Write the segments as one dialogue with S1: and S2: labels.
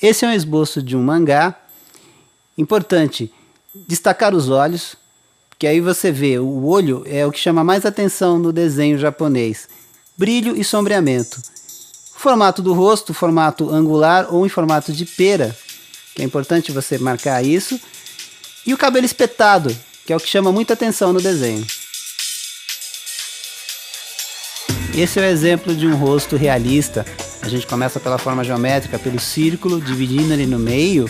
S1: Esse é um esboço de um mangá. Importante destacar os olhos, que aí você vê, o olho é o que chama mais atenção no desenho japonês. Brilho e sombreamento. O formato do rosto, formato angular ou em formato de pera, que é importante você marcar isso. E o cabelo espetado, que é o que chama muita atenção no desenho. Esse é o exemplo de um rosto realista. A gente começa pela forma geométrica, pelo círculo, dividindo ele no meio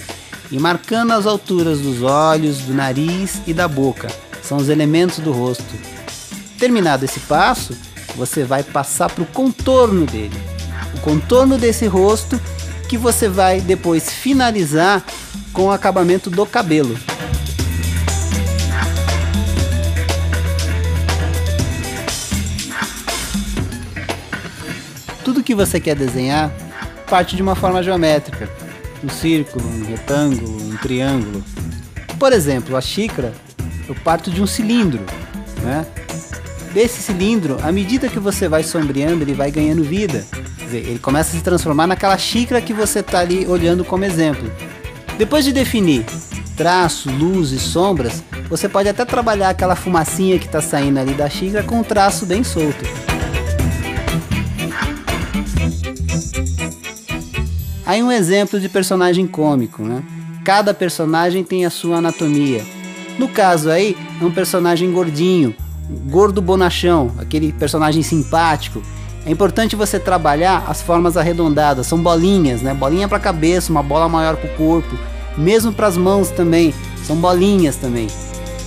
S1: e marcando as alturas dos olhos, do nariz e da boca. São os elementos do rosto. Terminado esse passo, você vai passar para o contorno dele. O contorno desse rosto que você vai depois finalizar com o acabamento do cabelo. Tudo que você quer desenhar parte de uma forma geométrica. Um círculo, um retângulo, um triângulo. Por exemplo, a xícara, eu parto de um cilindro, né? Desse cilindro, à medida que você vai sombreando, ele vai ganhando vida. Quer dizer, ele começa a se transformar naquela xícara que você está ali olhando como exemplo. Depois de definir traço, luz e sombras, você pode até trabalhar aquela fumacinha que está saindo ali da xícara com um traço bem solto. Aí um exemplo de personagem cômico, né? Cada personagem tem a sua anatomia. No caso aí, é um personagem gordinho, gordo bonachão, aquele personagem simpático. É importante você trabalhar as formas arredondadas, são bolinhas, né? Bolinha para a cabeça, uma bola maior para o corpo, mesmo para as mãos também, são bolinhas também.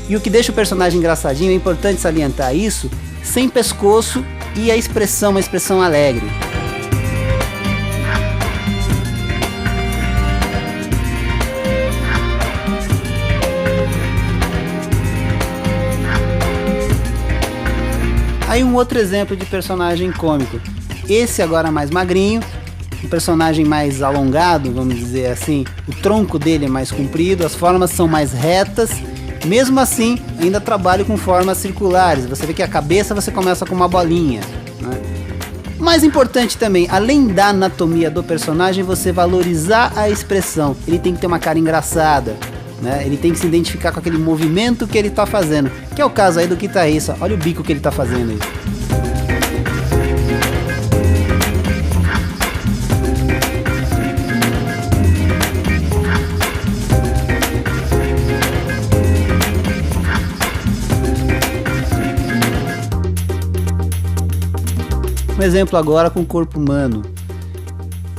S1: E o que deixa o personagem engraçadinho, é importante salientar isso, sem pescoço e a expressão, uma expressão alegre. Aí um outro exemplo de personagem cômico. Esse agora mais magrinho, um personagem mais alongado, vamos dizer assim. O tronco dele é mais comprido, as formas são mais retas. Mesmo assim, ainda trabalho com formas circulares. Você vê que a cabeça você começa com uma bolinha, né? Mais importante também, além da anatomia do personagem, você valorizar a expressão. Ele tem que ter uma cara engraçada, né? Ele tem que se identificar com aquele movimento que ele está fazendo, que é o caso aí do guitarrista. Olha o bico que ele está fazendo aí. Um exemplo agora com o corpo humano.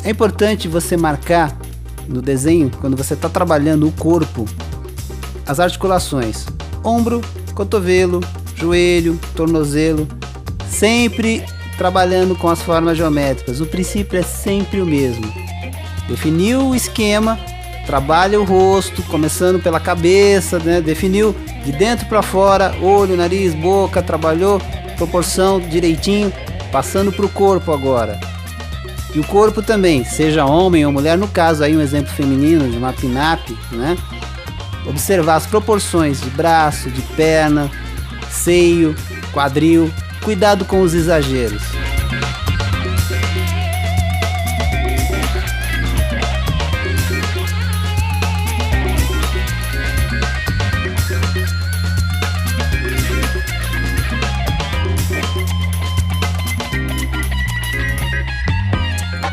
S1: É importante você marcar no desenho, quando você está trabalhando o corpo, as articulações, ombro, cotovelo, joelho, tornozelo, sempre trabalhando com as formas geométricas. O princípio é sempre o mesmo. Definiu o esquema, trabalha o rosto, começando pela cabeça, né? Definiu de dentro para fora, olho, nariz, boca, trabalhou proporção direitinho, passando para o corpo agora. E o corpo também, seja homem ou mulher, no caso aí um exemplo feminino de uma pin-up, né? Observar as proporções de braço, de perna, seio, quadril, cuidado com os exageros.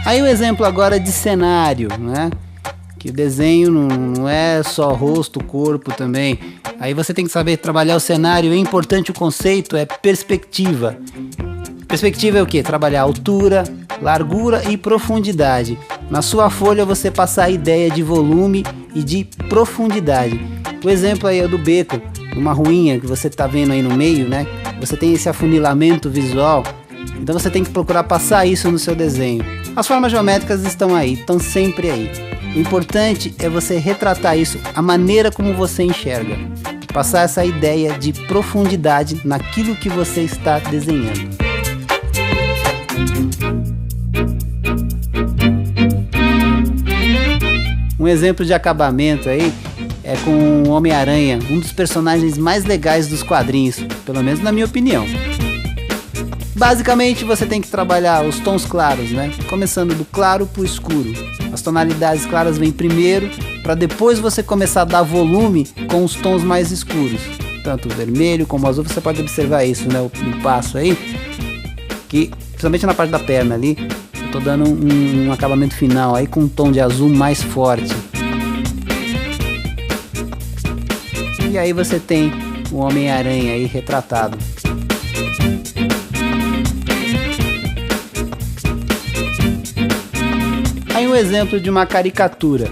S1: Aí o exemplo agora de cenário, né? Que o desenho não é só rosto, corpo também. Aí você tem que saber trabalhar o cenário. É importante o conceito, é perspectiva. Perspectiva é o quê? Trabalhar altura, largura e profundidade. Na sua folha você passar a ideia de volume e de profundidade. O exemplo aí é do beco, uma ruinha que você está vendo aí no meio, né? Você tem esse afunilamento visual. Então você tem que procurar passar isso no seu desenho. As formas geométricas estão aí, estão sempre aí. O importante é você retratar isso, a maneira como você enxerga. Passar essa ideia de profundidade naquilo que você está desenhando. Um exemplo de acabamento aí é com o Homem-Aranha, um dos personagens mais legais dos quadrinhos, pelo menos na minha opinião. Basicamente você tem que trabalhar os tons claros, né? Começando do claro pro escuro. As tonalidades claras vêm primeiro, para depois você começar a dar volume com os tons mais escuros. Tanto o vermelho como o azul, você pode observar isso, né? O passo aí, que principalmente na parte da perna ali, eu tô dando um acabamento final aí com um tom de azul mais forte. E aí você tem o Homem-Aranha aí retratado. Aí um exemplo de uma caricatura.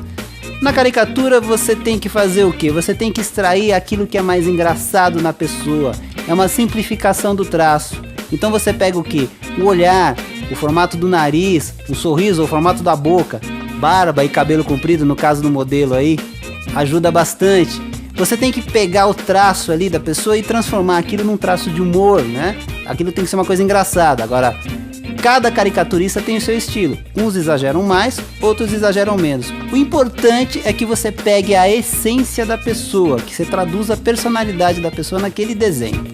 S1: Na caricatura você tem que fazer o quê? Você tem que extrair aquilo que é mais engraçado na pessoa. É uma simplificação do traço. Então você pega o quê? O olhar, o formato do nariz, o sorriso, o formato da boca, barba e cabelo comprido, no caso do modelo aí, ajuda bastante. Você tem que pegar o traço ali da pessoa e transformar aquilo num traço de humor, né? Aquilo tem que ser uma coisa engraçada. Agora, cada caricaturista tem o seu estilo. Uns exageram mais, outros exageram menos. O importante é que você pegue a essência da pessoa, que você traduza a personalidade da pessoa naquele desenho.